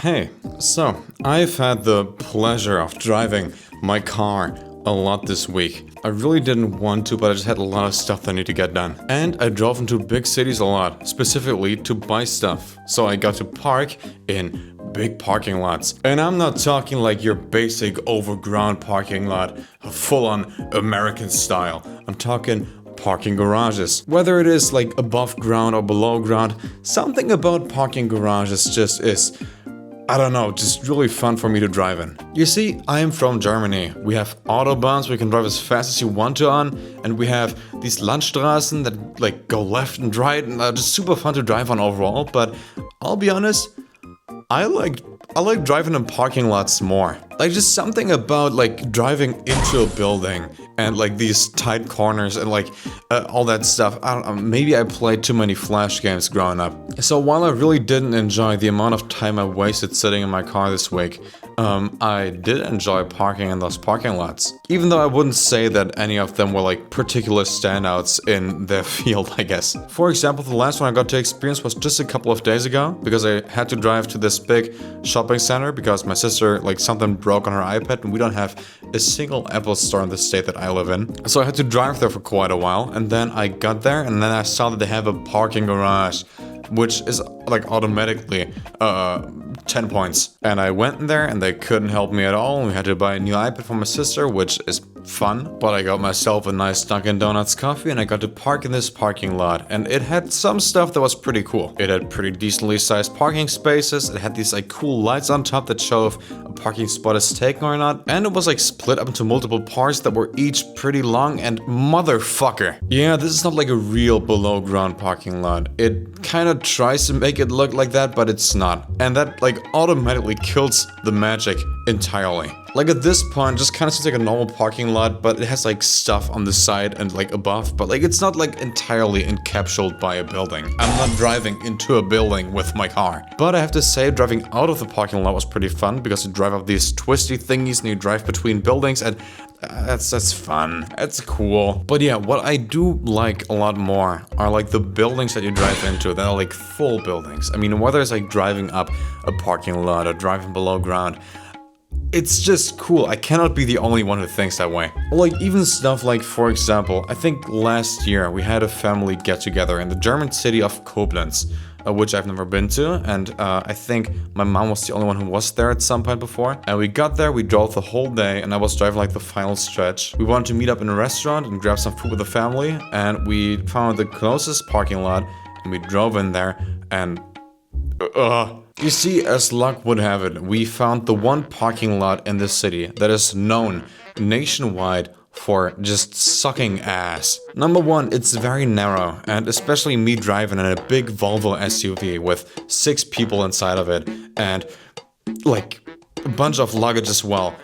Hey, so I've had the pleasure of driving my car a lot this week. I really didn't want to, but I just had a lot of stuff that I need to get done. And I drove into big cities a lot, specifically to buy stuff. So I got to park in big parking lots. And I'm not talking like your basic overground parking lot, full on American style. I'm talking parking garages. Whether it is like above ground or below ground, something about parking garages just is, I don't know, just really fun for me to drive in. You see, I am from Germany. We have autobahns we can drive as fast as you want to on, and we have these Landstraßen that like go left and right and are just super fun to drive on overall, but I'll be honest, I like driving in parking lots more. Like just something about like driving into a building and like these tight corners and like all that stuff. I don't know, maybe I played too many Flash games growing up. So while I really didn't enjoy the amount of time I wasted sitting in my car this week, I did enjoy parking in those parking lots. Even though I wouldn't say that any of them were like particular standouts in their field, I guess. For example, the last one I got to experience was just a couple of days ago because I had to drive to this big shopping center because my sister, like something broke on her iPad and we don't have a single Apple store in the state that I live in. So I had to drive there for quite a while, and then I got there and then I saw that they have a parking garage, which is like automatically 10 points. And I went in there and they couldn't help me at all. We had to buy a new iPad for my sister, which is fun. But I got myself a nice Dunkin' Donuts coffee and I got to park in this parking lot. And it had some stuff that was pretty cool. It had pretty decently sized parking spaces. It had these like cool lights on top that show if a parking spot is taken or not. And it was like split up into multiple parts that were each pretty long, and motherfucker. Yeah, this is not like a real below ground parking lot. It kind of tries to make it look like that, but it's not. And that like automatically kills the magic entirely. Like at this point, just kind of seems like a normal parking lot, but it has like stuff on the side and like above, but like it's not like entirely encapsulated by a building. I'm not driving into a building with my car. But I have to say, driving out of the parking lot was pretty fun because you drive up these twisty thingies and you drive between buildings, and that's fun. That's cool. But yeah, what I do like a lot more are like the buildings that you drive into that are like full buildings. I mean, whether it's like driving up a parking lot or driving below ground, it's just cool. I cannot be the only one who thinks that way. Like even stuff like, for example, I think last year we had a family get together in the German city of Koblenz, which I've never been to, and I think my mom was the only one who was there at some point before. And we got there, we drove the whole day, and I was driving like the final stretch. We wanted to meet up in a restaurant and grab some food with the family, and we found the closest parking lot, and we drove in there, and you see, as luck would have it, we found the one parking lot in this city that is known nationwide for just sucking ass. Number one, it's very narrow, and especially me driving in a big Volvo SUV with 6 people inside of it, and like a bunch of luggage as well.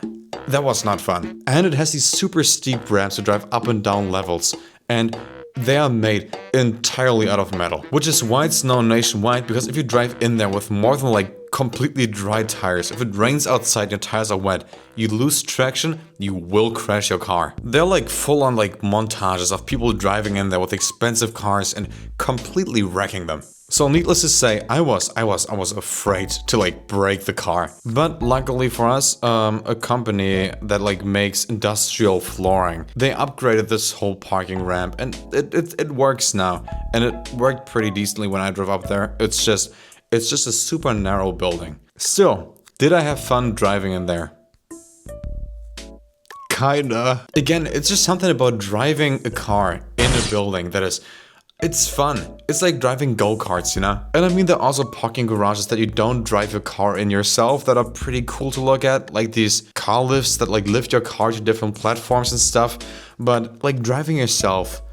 That was not fun. And it has these super steep ramps to drive up and down levels, and they are made entirely out of metal, which is why it's known nationwide, because if you drive in there with more than like completely dry tires, if it rains outside and your tires are wet, you lose traction, you will crash your car. They're like full on like montages of people driving in there with expensive cars and completely wrecking them. So needless to say, I was afraid to like break the car. But luckily for us, a company that like makes industrial flooring, they upgraded this whole parking ramp, and it works now. And it worked pretty decently when I drove up there. It's just a super narrow building. Still, did I have fun driving in there? Kinda. Again, it's just something about driving a car in a building that is, it's fun. It's like driving go-karts, you know? And I mean, there are also parking garages that you don't drive your car in yourself that are pretty cool to look at. Like these car lifts that like lift your car to different platforms and stuff. But like driving yourself,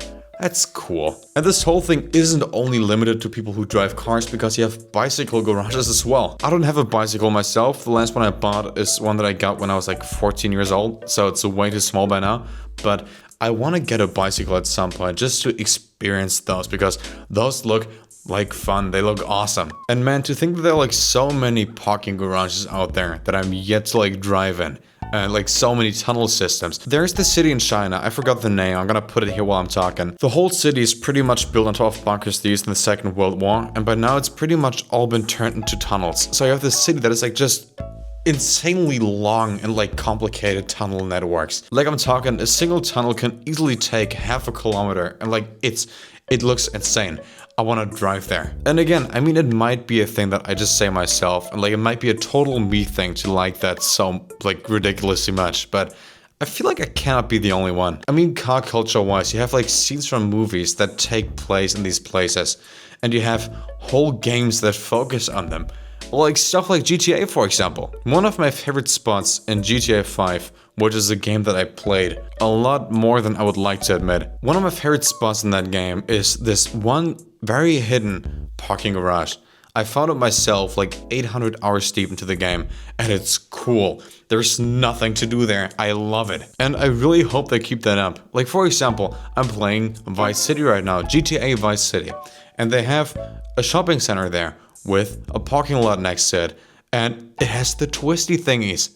that's cool. And this whole thing isn't only limited to people who drive cars, because you have bicycle garages as well. I don't have a bicycle myself. The last one I bought is one that I got when I was like 14 years old, so it's way too small by now. But I want to get a bicycle at some point just to experience those, because those look like fun. They look awesome. And man, to think that there are like so many parking garages out there that I'm yet to like drive in, and like so many tunnel systems. There's the city in China, I forgot the name, I'm gonna put it here while I'm talking. The whole city is pretty much built on top of bunkers they used in the Second World War, and by now it's pretty much all been turned into tunnels. So you have this city that is like just insanely long and like complicated tunnel networks. Like I'm talking, a single tunnel can easily take half a kilometer, and like it looks insane. I want to drive there. And again, I mean, it might be a thing that I just say myself, and like it might be a total me thing to like that so like ridiculously much, but I feel like I cannot be the only one. I mean, car culture wise, you have like scenes from movies that take place in these places, and you have whole games that focus on them. Like stuff like GTA, for example. One of my favorite spots in GTA 5, which is a game that I played a lot more than I would like to admit. One of my favorite spots in that game is this one very hidden parking garage. I found it myself like 800 hours deep into the game, and it's cool. There's nothing to do there. I love it. And I really hope they keep that up. Like for example, I'm playing Vice City right now, GTA Vice City, and they have a shopping center there with a parking lot next to it, and it has the twisty thingies.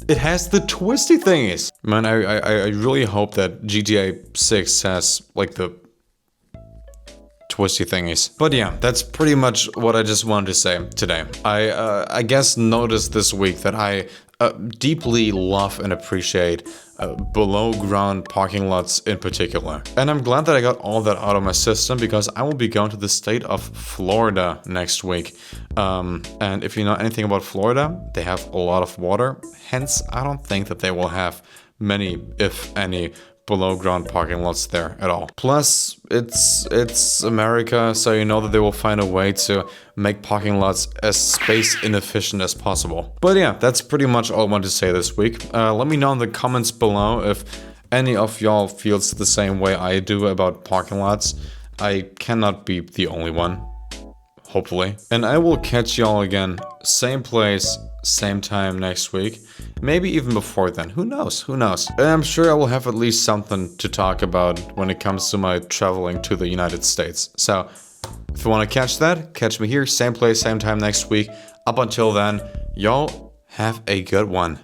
It has the twisty thingies. Man, I really hope that GTA 6 has like the twisty thingies. But yeah, that's pretty much what I just wanted to say today. I guess noticed this week that I deeply love and appreciate below ground parking lots in particular. And I'm glad that I got all that out of my system, because I will be going to the state of Florida next week. And if you know anything about Florida, they have a lot of water. Hence, I don't think that they will have many, if any, below ground parking lots there at all. Plus, it's America, so you know that they will find a way to make parking lots as space inefficient as possible. But yeah, that's pretty much all I want to say this week. Let me know in the comments below if any of y'all feels the same way I do about parking lots. I cannot be the only one, hopefully. And I will catch y'all again, same place, same time next week. Maybe even before then. Who knows? Who knows? And I'm sure I will have at least something to talk about when it comes to my traveling to the United States. So if you want to catch that, catch me here, same place, same time next week. Up until then, y'all have a good one.